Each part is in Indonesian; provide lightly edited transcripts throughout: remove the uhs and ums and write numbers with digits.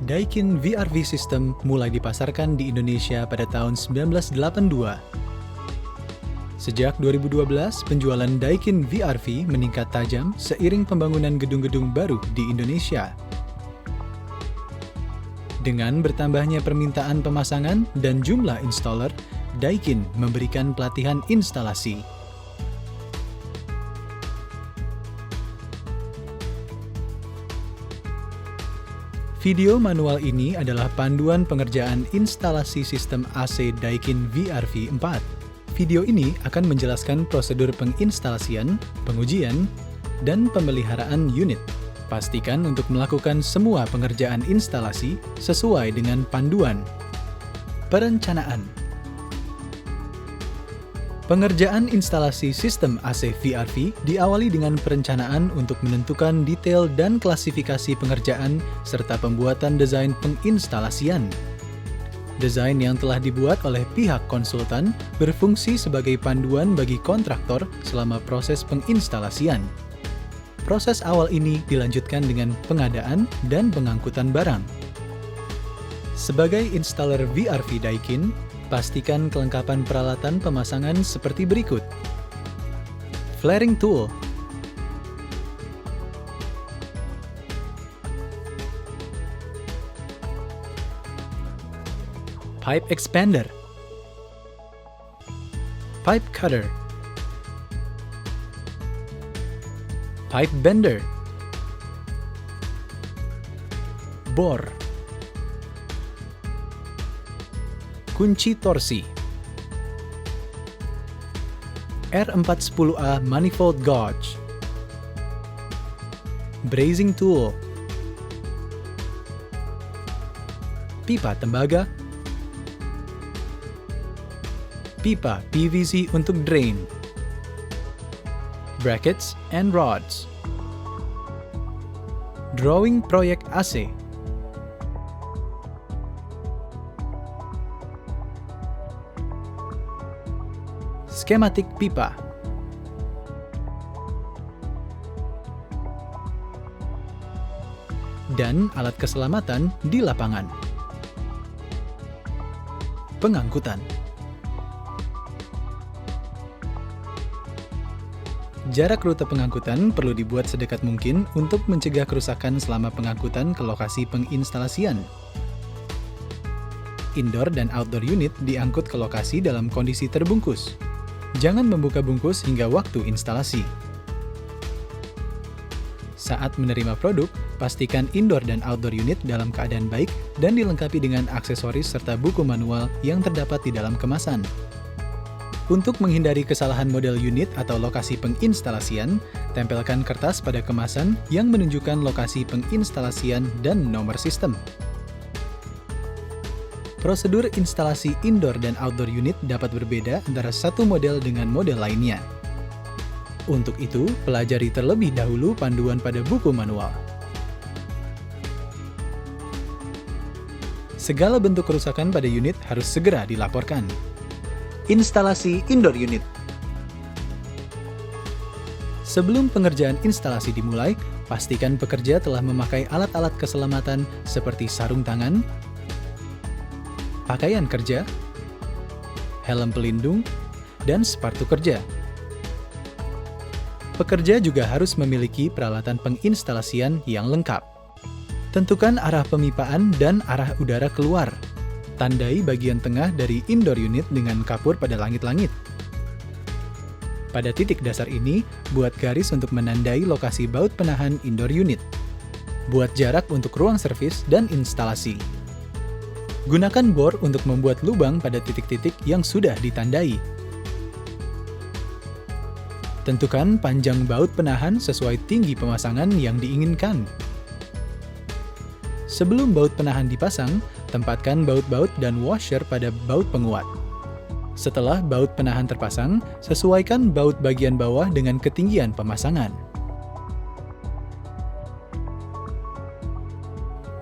Daikin VRV System mulai dipasarkan di Indonesia pada tahun 1982. Sejak 2012, penjualan Daikin VRV meningkat tajam seiring pembangunan gedung-gedung baru di Indonesia. Dengan bertambahnya permintaan pemasangan dan jumlah installer, Daikin memberikan pelatihan instalasi. Video manual ini adalah panduan pengerjaan instalasi sistem AC Daikin VRV 4. Video ini akan menjelaskan prosedur penginstalasian, pengujian, dan pemeliharaan unit. Pastikan untuk melakukan semua pengerjaan instalasi sesuai dengan panduan. Perencanaan. Pengerjaan instalasi sistem AC VRV diawali dengan perencanaan untuk menentukan detail dan klasifikasi pengerjaan serta pembuatan desain penginstalasian. Desain yang telah dibuat oleh pihak konsultan berfungsi sebagai panduan bagi kontraktor selama proses penginstalasian. Proses awal ini dilanjutkan dengan pengadaan dan pengangkutan barang. Sebagai installer VRV Daikin, pastikan kelengkapan peralatan pemasangan seperti berikut. Flaring tool, pipe expander, pipe cutter, pipe bender, bor, kunci torsi, R410A manifold gauge, brazing tool, pipa tembaga, pipa PVC untuk drain, brackets and rods, drawing proyek AC, skematik pipa, dan alat keselamatan di lapangan. Pengangkutan. Jarak rute pengangkutan perlu dibuat sedekat mungkin untuk mencegah kerusakan selama pengangkutan ke lokasi penginstalasian. Indoor dan outdoor unit diangkut ke lokasi dalam kondisi terbungkus. Jangan membuka bungkus hingga waktu instalasi. Saat menerima produk, pastikan indoor dan outdoor unit dalam keadaan baik dan dilengkapi dengan aksesoris serta buku manual yang terdapat di dalam kemasan. Untuk menghindari kesalahan model unit atau lokasi penginstalasian, tempelkan kertas pada kemasan yang menunjukkan lokasi penginstalasian dan nomor sistem. Prosedur instalasi indoor dan outdoor unit dapat berbeda antara satu model dengan model lainnya. Untuk itu, pelajari terlebih dahulu panduan pada buku manual. Segala bentuk kerusakan pada unit harus segera dilaporkan. Instalasi indoor unit. Sebelum pengerjaan instalasi dimulai, pastikan pekerja telah memakai alat-alat keselamatan seperti sarung tangan, pakaian kerja, helm pelindung, dan sepatu kerja. Pekerja juga harus memiliki peralatan penginstalasian yang lengkap. Tentukan arah pemipaan dan arah udara keluar. Tandai bagian tengah dari indoor unit dengan kapur pada langit-langit. Pada titik dasar ini, buat garis untuk menandai lokasi baut penahan indoor unit. Buat jarak untuk ruang servis dan instalasi. Gunakan bor untuk membuat lubang pada titik-titik yang sudah ditandai. Tentukan panjang baut penahan sesuai tinggi pemasangan yang diinginkan. Sebelum baut penahan dipasang, tempatkan baut-baut dan washer pada baut penguat. Setelah baut penahan terpasang, sesuaikan baut bagian bawah dengan ketinggian pemasangan.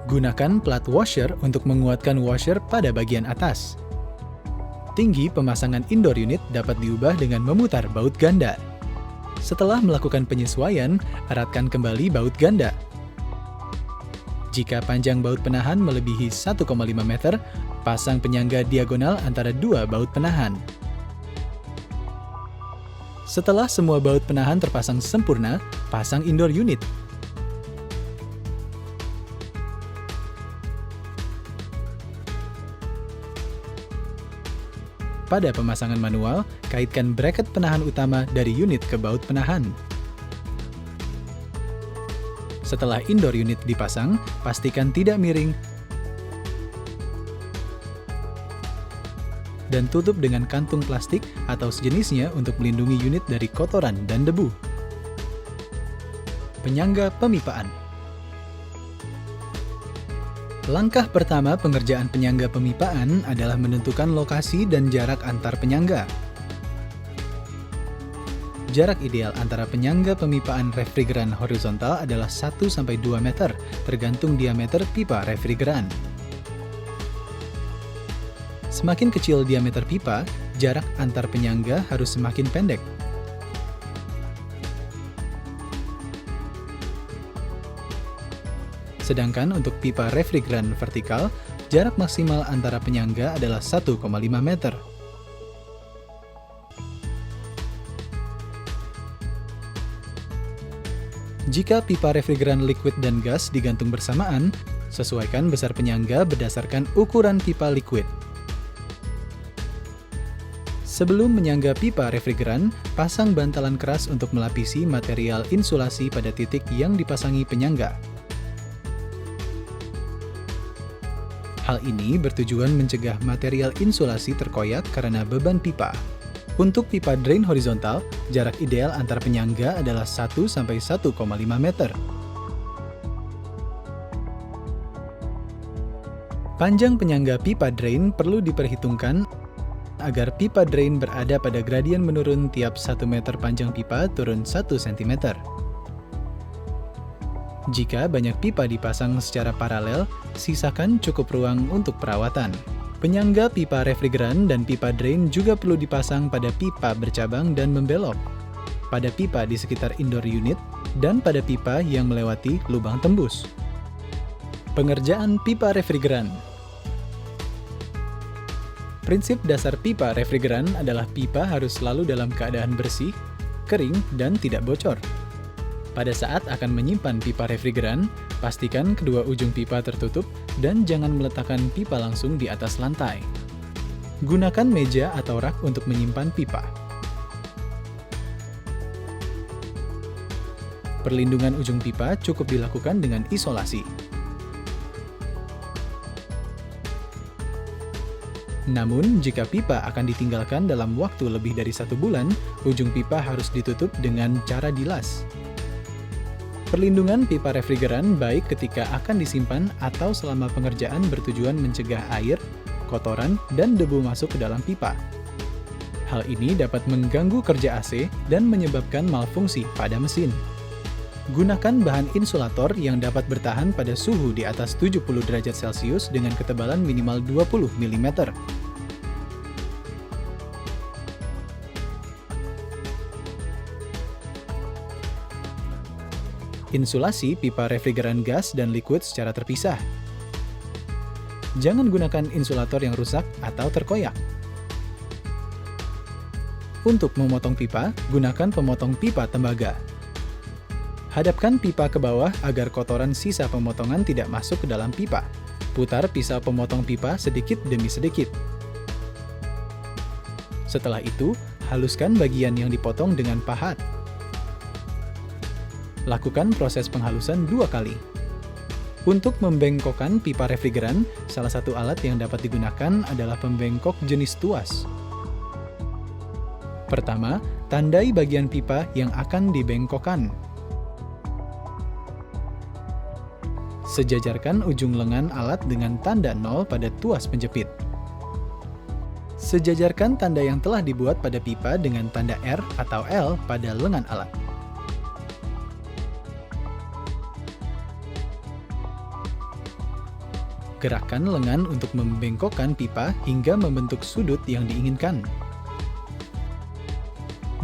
Gunakan plat washer untuk menguatkan washer pada bagian atas. Tinggi pemasangan indoor unit dapat diubah dengan memutar baut ganda. Setelah melakukan penyesuaian, eratkan kembali baut ganda. Jika panjang baut penahan melebihi 1,5 meter, pasang penyangga diagonal antara dua baut penahan. Setelah semua baut penahan terpasang sempurna, pasang indoor unit. Pada pemasangan manual, kaitkan bracket penahan utama dari unit ke baut penahan. Setelah indoor unit dipasang, pastikan tidak miring dan tutup dengan kantung plastik atau sejenisnya untuk melindungi unit dari kotoran dan debu. Penyangga pemipaan. Langkah pertama pengerjaan penyangga pemipaan adalah menentukan lokasi dan jarak antar penyangga. Jarak ideal antara penyangga pemipaan refrigeran horizontal adalah 1-2 meter, tergantung diameter pipa refrigeran. Semakin kecil diameter pipa, jarak antar penyangga harus semakin pendek. Sedangkan untuk pipa refrigeran vertikal, jarak maksimal antara penyangga adalah 1,5 meter. Jika pipa refrigeran liquid dan gas digantung bersamaan, sesuaikan besar penyangga berdasarkan ukuran pipa liquid. Sebelum menyangga pipa refrigeran, pasang bantalan keras untuk melapisi material insulasi pada titik yang dipasangi penyangga. Hal ini bertujuan mencegah material insulasi terkoyak karena beban pipa. Untuk pipa drain horizontal, jarak ideal antar penyangga adalah 1-1,5 meter. Panjang penyangga pipa drain perlu diperhitungkan agar pipa drain berada pada gradien menurun tiap 1 meter panjang pipa turun 1 cm. Jika banyak pipa dipasang secara paralel, sisakan cukup ruang untuk perawatan. Penyangga pipa refrigeran dan pipa drain juga perlu dipasang pada pipa bercabang dan membelok, pada pipa di sekitar indoor unit, dan pada pipa yang melewati lubang tembus. Pengerjaan pipa refrigeran. Prinsip dasar pipa refrigeran adalah pipa harus selalu dalam keadaan bersih, kering, dan tidak bocor. Pada saat akan menyimpan pipa refrigeran, pastikan kedua ujung pipa tertutup dan jangan meletakkan pipa langsung di atas lantai. Gunakan meja atau rak untuk menyimpan pipa. Perlindungan ujung pipa cukup dilakukan dengan isolasi. Namun, jika pipa akan ditinggalkan dalam waktu lebih dari 1 bulan, ujung pipa harus ditutup dengan cara dilas. Perlindungan pipa refrigeran baik ketika akan disimpan atau selama pengerjaan bertujuan mencegah air, kotoran, dan debu masuk ke dalam pipa. Hal ini dapat mengganggu kerja AC dan menyebabkan malfungsi pada mesin. Gunakan bahan insulator yang dapat bertahan pada suhu di atas 70 derajat Celcius dengan ketebalan minimal 20 mm. Insulasi pipa refrigeran gas dan liquid secara terpisah. Jangan gunakan insulator yang rusak atau terkoyak. Untuk memotong pipa, gunakan pemotong pipa tembaga. Hadapkan pipa ke bawah agar kotoran sisa pemotongan tidak masuk ke dalam pipa. Putar pisau pemotong pipa sedikit demi sedikit. Setelah itu, haluskan bagian yang dipotong dengan pahat. Lakukan proses penghalusan 2 kali. Untuk membengkokkan pipa refrigeran, salah satu alat yang dapat digunakan adalah pembengkok jenis tuas. Pertama, tandai bagian pipa yang akan dibengkokkan. Sejajarkan ujung lengan alat dengan tanda 0 pada tuas penjepit. Sejajarkan tanda yang telah dibuat pada pipa dengan tanda R atau L pada lengan alat. Gerakkan lengan untuk membengkokkan pipa hingga membentuk sudut yang diinginkan.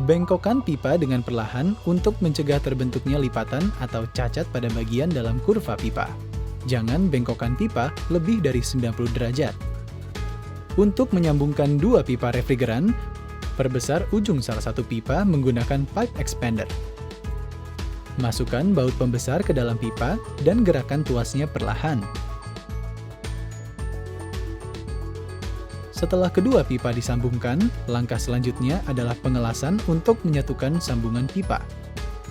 Bengkokkan pipa dengan perlahan untuk mencegah terbentuknya lipatan atau cacat pada bagian dalam kurva pipa. Jangan bengkokkan pipa lebih dari 90 derajat. Untuk menyambungkan dua pipa refrigeran, perbesar ujung salah satu pipa menggunakan pipe expander. Masukkan baut pembesar ke dalam pipa dan gerakan tuasnya perlahan. Setelah kedua pipa disambungkan, langkah selanjutnya adalah pengelasan untuk menyatukan sambungan pipa.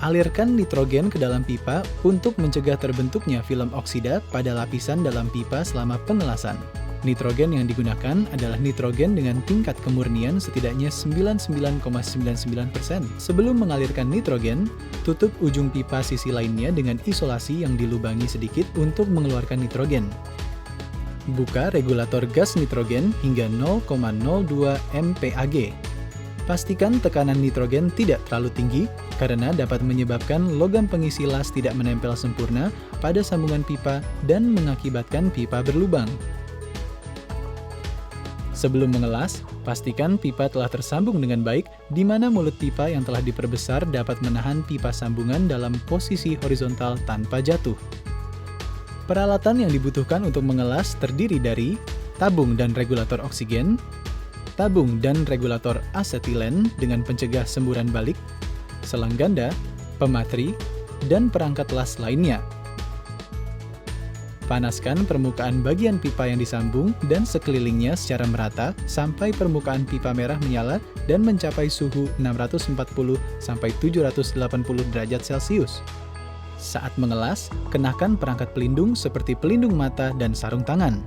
Alirkan nitrogen ke dalam pipa untuk mencegah terbentuknya film oksida pada lapisan dalam pipa selama pengelasan. Nitrogen yang digunakan adalah nitrogen dengan tingkat kemurnian setidaknya 99,99%. Sebelum mengalirkan nitrogen, tutup ujung pipa sisi lainnya dengan isolasi yang dilubangi sedikit untuk mengeluarkan nitrogen. Buka regulator gas nitrogen hingga 0,02 mpag. Pastikan tekanan nitrogen tidak terlalu tinggi karena dapat menyebabkan logam pengisi las tidak menempel sempurna pada sambungan pipa dan mengakibatkan pipa berlubang. Sebelum mengelas, pastikan pipa telah tersambung dengan baik, di mana mulut pipa yang telah diperbesar dapat menahan pipa sambungan dalam posisi horizontal tanpa jatuh. Peralatan yang dibutuhkan untuk mengelas terdiri dari tabung dan regulator oksigen, tabung dan regulator asetilen dengan pencegah semburan balik, selang ganda, pematri, dan perangkat las lainnya. Panaskan permukaan bagian pipa yang disambung dan sekelilingnya secara merata sampai permukaan pipa merah menyala dan mencapai suhu 640-780 derajat Celcius. Saat mengelas, kenakan perangkat pelindung seperti pelindung mata dan sarung tangan.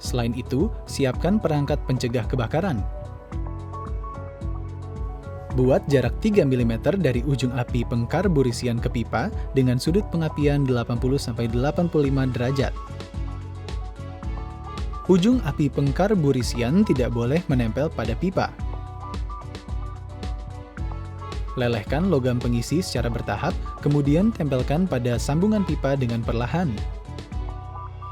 Selain itu, siapkan perangkat pencegah kebakaran. Buat jarak 3 mm dari ujung api pengkarburisian ke pipa dengan sudut pengapian 80-85 derajat. Ujung api pengkarburisian tidak boleh menempel pada pipa. Lelehkan logam pengisi secara bertahap, kemudian tempelkan pada sambungan pipa dengan perlahan.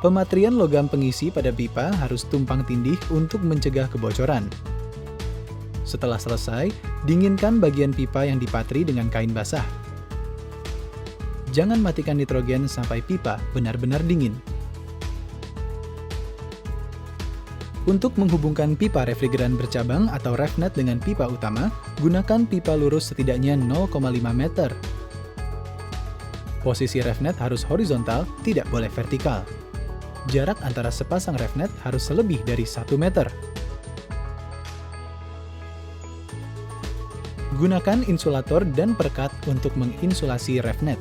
Pematrian logam pengisi pada pipa harus tumpang tindih untuk mencegah kebocoran. Setelah selesai, dinginkan bagian pipa yang dipatri dengan kain basah. Jangan matikan nitrogen sampai pipa benar-benar dingin. Untuk menghubungkan pipa refrigeran bercabang atau refnet dengan pipa utama, gunakan pipa lurus setidaknya 0,5 meter. Posisi refnet harus horizontal, tidak boleh vertikal. Jarak antara sepasang refnet harus lebih dari 1 meter. Gunakan insulator dan perekat untuk menginsulasi refnet.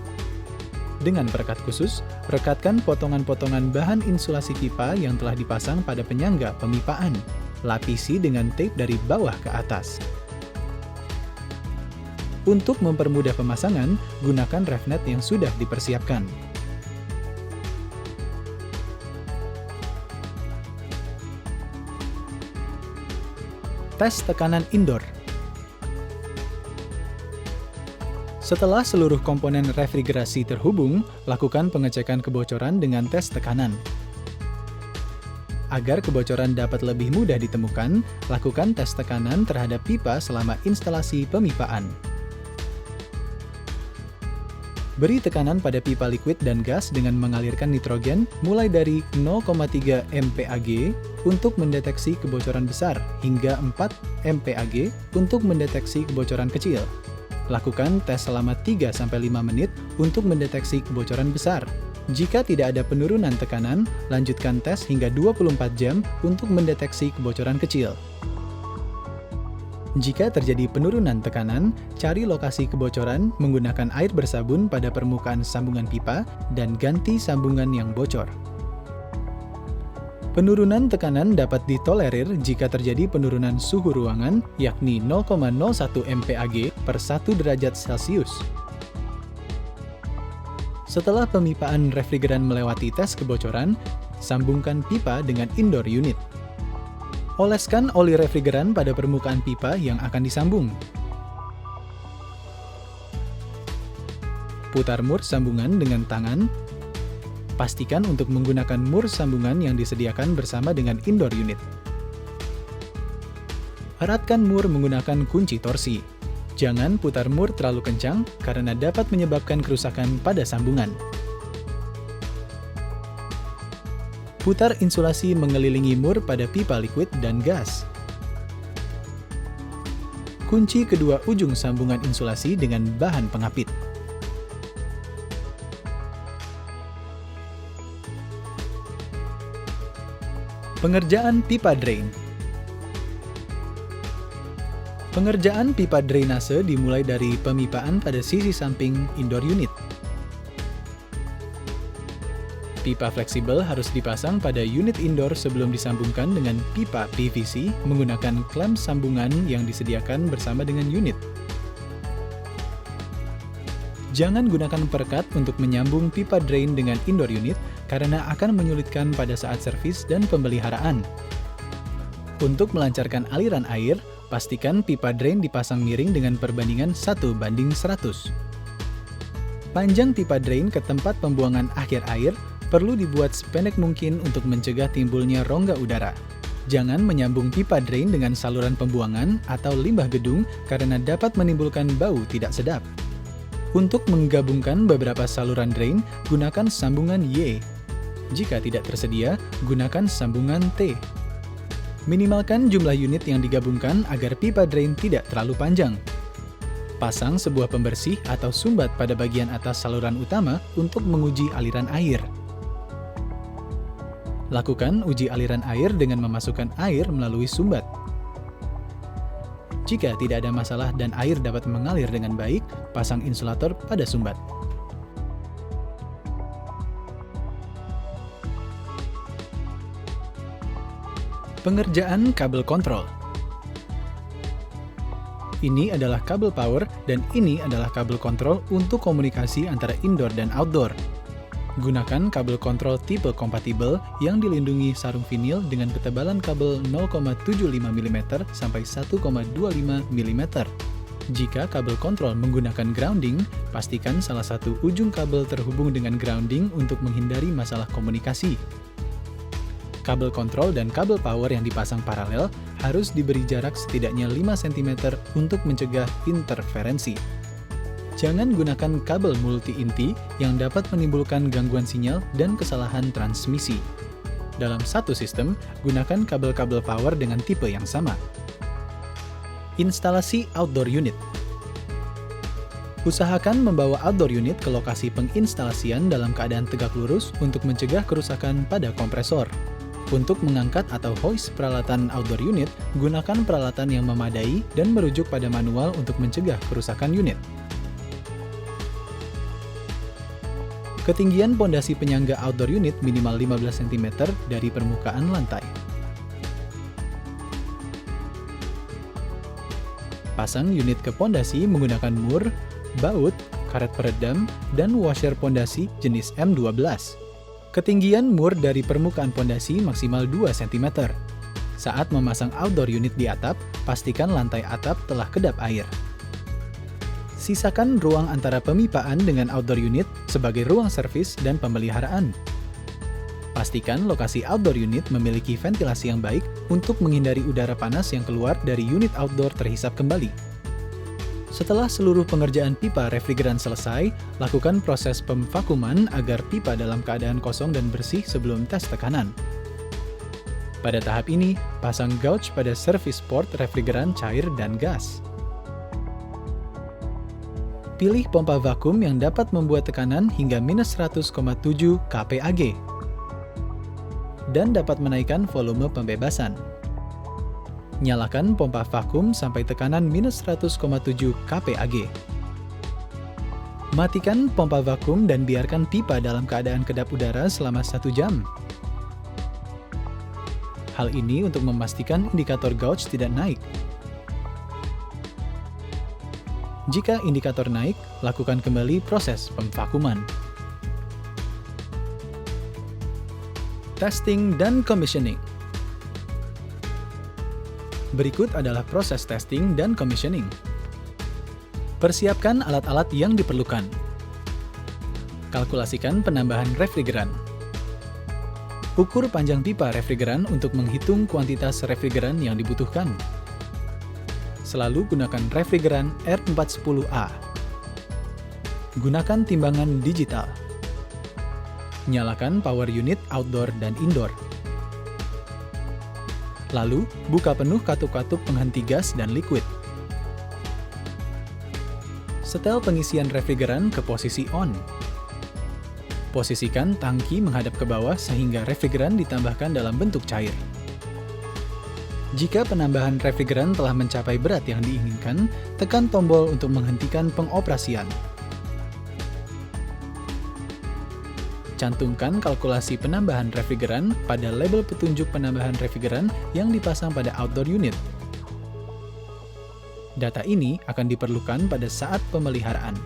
Dengan perekat khusus, rekatkan potongan-potongan bahan insulasi pipa yang telah dipasang pada penyangga pemipaan. Lapisi dengan tape dari bawah ke atas. Untuk mempermudah pemasangan, gunakan refnet yang sudah dipersiapkan. Tes tekanan indoor. Setelah seluruh komponen refrigerasi terhubung, lakukan pengecekan kebocoran dengan tes tekanan. Agar kebocoran dapat lebih mudah ditemukan, lakukan tes tekanan terhadap pipa selama instalasi pemipaan. Beri tekanan pada pipa liquid dan gas dengan mengalirkan nitrogen mulai dari 0,3 mpag untuk mendeteksi kebocoran besar hingga 4 mpag untuk mendeteksi kebocoran kecil. Lakukan tes selama 3-5 menit untuk mendeteksi kebocoran besar. Jika tidak ada penurunan tekanan, lanjutkan tes hingga 24 jam untuk mendeteksi kebocoran kecil. Jika terjadi penurunan tekanan, cari lokasi kebocoran menggunakan air bersabun pada permukaan sambungan pipa dan ganti sambungan yang bocor. Penurunan tekanan dapat ditolerir jika terjadi penurunan suhu ruangan, yakni 0,01 mpag per 1 derajat Celcius. Setelah pemipaan refrigeran melewati tes kebocoran, sambungkan pipa dengan indoor unit. Oleskan oli refrigeran pada permukaan pipa yang akan disambung. Putar mur sambungan dengan tangan. Pastikan untuk menggunakan mur sambungan yang disediakan bersama dengan indoor unit. Eratkan mur menggunakan kunci torsi. Jangan putar mur terlalu kencang karena dapat menyebabkan kerusakan pada sambungan. Putar insulasi mengelilingi mur pada pipa liquid dan gas. Kunci kedua ujung sambungan insulasi dengan bahan pengapit. Pengerjaan pipa drain. Pengerjaan pipa drainase dimulai dari pemipaan pada sisi samping indoor unit. Pipa fleksibel harus dipasang pada unit indoor sebelum disambungkan dengan pipa PVC menggunakan klem sambungan yang disediakan bersama dengan unit. Jangan gunakan perekat untuk menyambung pipa drain dengan indoor unit karena akan menyulitkan pada saat servis dan pemeliharaan. Untuk melancarkan aliran air, pastikan pipa drain dipasang miring dengan perbandingan 1:100. Panjang pipa drain ke tempat pembuangan akhir air perlu dibuat sependek mungkin untuk mencegah timbulnya rongga udara. Jangan menyambung pipa drain dengan saluran pembuangan atau limbah gedung karena dapat menimbulkan bau tidak sedap. Untuk menggabungkan beberapa saluran drain, gunakan sambungan Y. Jika tidak tersedia, gunakan sambungan T. Minimalkan jumlah unit yang digabungkan agar pipa drain tidak terlalu panjang. Pasang sebuah pembersih atau sumbat pada bagian atas saluran utama untuk menguji aliran air. Lakukan uji aliran air dengan memasukkan air melalui sumbat. Jika tidak ada masalah dan air dapat mengalir dengan baik, pasang insulator pada sumbat. Pengerjaan kabel kontrol. Ini adalah kabel power dan ini adalah kabel kontrol untuk komunikasi antara indoor dan outdoor. Gunakan kabel kontrol tipe kompatibel yang dilindungi sarung vinil dengan ketebalan kabel 0,75 mm sampai 1,25 mm. Jika kabel kontrol menggunakan grounding, pastikan salah satu ujung kabel terhubung dengan grounding untuk menghindari masalah komunikasi. Kabel kontrol dan kabel power yang dipasang paralel harus diberi jarak setidaknya 5 cm untuk mencegah interferensi. Jangan gunakan kabel multi-inti yang dapat menimbulkan gangguan sinyal dan kesalahan transmisi. Dalam satu sistem, gunakan kabel-kabel power dengan tipe yang sama. Instalasi outdoor unit. Usahakan membawa outdoor unit ke lokasi penginstalasian dalam keadaan tegak lurus untuk mencegah kerusakan pada kompresor. Untuk mengangkat atau hoist peralatan outdoor unit, gunakan peralatan yang memadai dan merujuk pada manual untuk mencegah kerusakan unit. Ketinggian pondasi penyangga outdoor unit minimal 15 cm dari permukaan lantai. Pasang unit ke pondasi menggunakan mur, baut, karet peredam, dan washer pondasi jenis M12. Ketinggian mur dari permukaan pondasi maksimal 2 cm. Saat memasang outdoor unit di atap, pastikan lantai atap telah kedap air. Sisakan ruang antara pemipaan dengan outdoor unit sebagai ruang servis dan pemeliharaan. Pastikan lokasi outdoor unit memiliki ventilasi yang baik untuk menghindari udara panas yang keluar dari unit outdoor terhisap kembali. Setelah seluruh pengerjaan pipa refrigeran selesai, lakukan proses pemvakuman agar pipa dalam keadaan kosong dan bersih sebelum tes tekanan. Pada tahap ini, pasang gauge pada service port refrigeran cair dan gas. Pilih pompa vakum yang dapat membuat tekanan hingga -100,7 kPag dan dapat menaikkan volume pembebasan. Nyalakan pompa vakum sampai tekanan -100,7 kPag. Matikan pompa vakum dan biarkan pipa dalam keadaan kedap udara selama 1 jam. Hal ini untuk memastikan indikator gauge tidak naik. Jika indikator naik, lakukan kembali proses pemvakuman. Testing dan commissioning. Berikut adalah proses testing dan commissioning. Persiapkan alat-alat yang diperlukan. Kalkulasikan penambahan refrigeran. Ukur panjang pipa refrigeran untuk menghitung kuantitas refrigeran yang dibutuhkan. Selalu gunakan refrigeran R410A. Gunakan timbangan digital. Nyalakan power unit outdoor dan indoor. Lalu, buka penuh katup-katup penghenti gas dan liquid. Setel pengisian refrigeran ke posisi on. Posisikan tangki menghadap ke bawah sehingga refrigeran ditambahkan dalam bentuk cair. Jika penambahan refrigeran telah mencapai berat yang diinginkan, tekan tombol untuk menghentikan pengoperasian. Cantumkan kalkulasi penambahan refrigeran pada label petunjuk penambahan refrigeran yang dipasang pada outdoor unit. Data ini akan diperlukan pada saat pemeliharaan.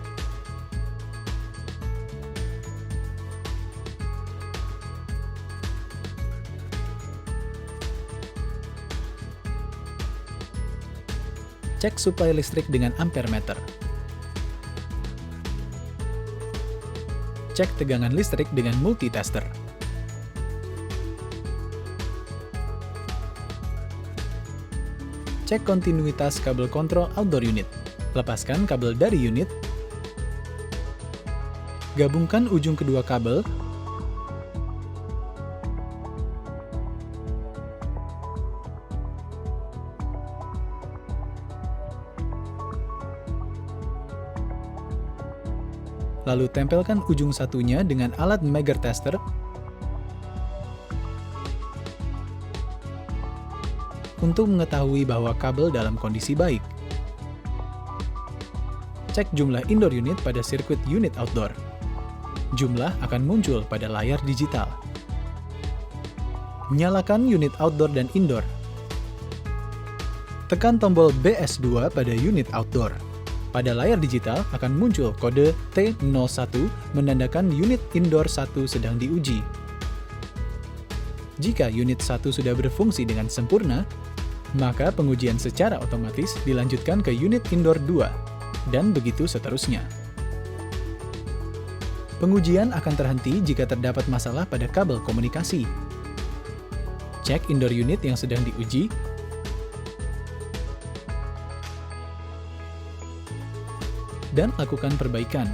Cek suplai listrik dengan ampere meter. Cek tegangan listrik dengan multitester. Cek kontinuitas kabel kontrol outdoor unit. Lepaskan kabel dari unit. Gabungkan ujung kedua kabel. Lalu tempelkan ujung satunya dengan alat Megger tester. Untuk mengetahui bahwa kabel dalam kondisi baik. Cek jumlah indoor unit pada sirkuit unit outdoor. Jumlah akan muncul pada layar digital. Nyalakan unit outdoor dan indoor. Tekan tombol BS2 pada unit outdoor. Pada layar digital akan muncul kode T01 menandakan unit indoor 1 sedang diuji. Jika unit 1 sudah berfungsi dengan sempurna, maka pengujian secara otomatis dilanjutkan ke unit indoor 2, dan begitu seterusnya. Pengujian akan terhenti jika terdapat masalah pada kabel komunikasi. Cek indoor unit yang sedang diuji, dan lakukan perbaikan.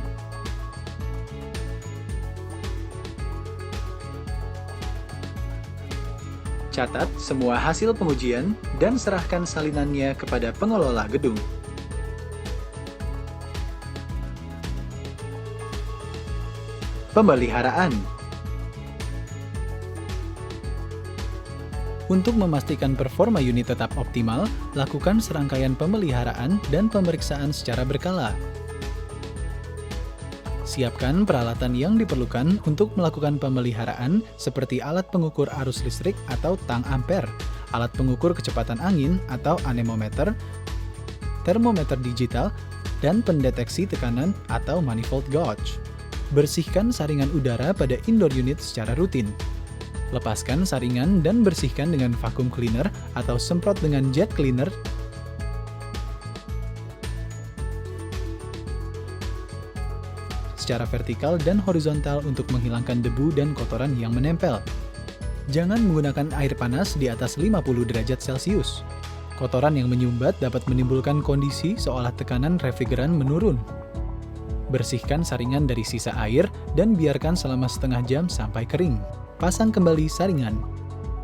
Catat semua hasil pengujian dan serahkan salinannya kepada pengelola gedung. Pemeliharaan. Untuk memastikan performa unit tetap optimal, lakukan serangkaian pemeliharaan dan pemeriksaan secara berkala. Siapkan peralatan yang diperlukan untuk melakukan pemeliharaan seperti alat pengukur arus listrik atau tang ampere, alat pengukur kecepatan angin atau anemometer, termometer digital, dan pendeteksi tekanan atau manifold gauge. Bersihkan saringan udara pada indoor unit secara rutin. Lepaskan saringan dan bersihkan dengan vacuum cleaner atau semprot dengan jet cleaner secara vertikal dan horizontal untuk menghilangkan debu dan kotoran yang menempel. Jangan menggunakan air panas di atas 50 derajat Celcius. Kotoran yang menyumbat dapat menimbulkan kondisi seolah tekanan refrigeran menurun. Bersihkan saringan dari sisa air dan biarkan selama setengah jam sampai kering. Pasang kembali saringan.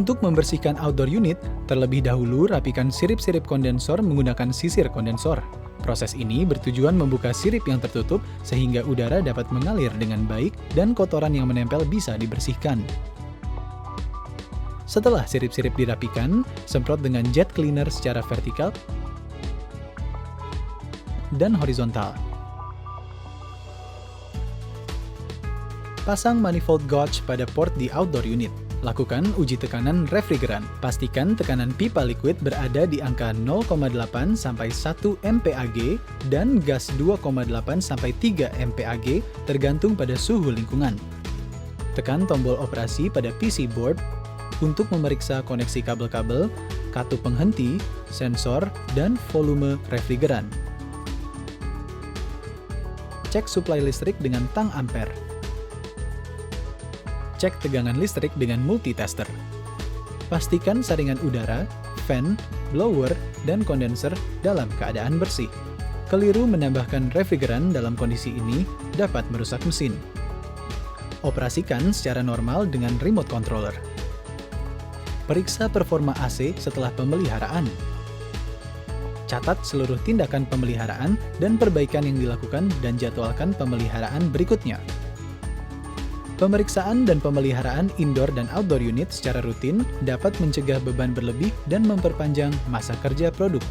Untuk membersihkan outdoor unit, terlebih dahulu rapikan sirip-sirip kondensor menggunakan sisir kondensor. Proses ini bertujuan membuka sirip yang tertutup sehingga udara dapat mengalir dengan baik dan kotoran yang menempel bisa dibersihkan. Setelah sirip-sirip dirapikan, semprot dengan jet cleaner secara vertikal dan horizontal. Pasang manifold gauge pada port di outdoor unit. Lakukan uji tekanan refrigeran. Pastikan tekanan pipa liquid berada di angka 0,8 sampai 1 mpag dan gas 2,8 sampai 3 mpag tergantung pada suhu lingkungan. Tekan tombol operasi pada PC board untuk memeriksa koneksi kabel-kabel, katup penghenti, sensor, dan volume refrigeran. Cek suplai listrik dengan tang ampere. Cek tegangan listrik dengan multitester. Pastikan saringan udara, fan, blower, dan kondenser dalam keadaan bersih. Keliru menambahkan refrigeran dalam kondisi ini dapat merusak mesin. Operasikan secara normal dengan remote controller. Periksa performa AC setelah pemeliharaan. Catat seluruh tindakan pemeliharaan dan perbaikan yang dilakukan dan jadwalkan pemeliharaan berikutnya. Pemeriksaan dan pemeliharaan indoor dan outdoor unit secara rutin dapat mencegah beban berlebih dan memperpanjang masa kerja produk.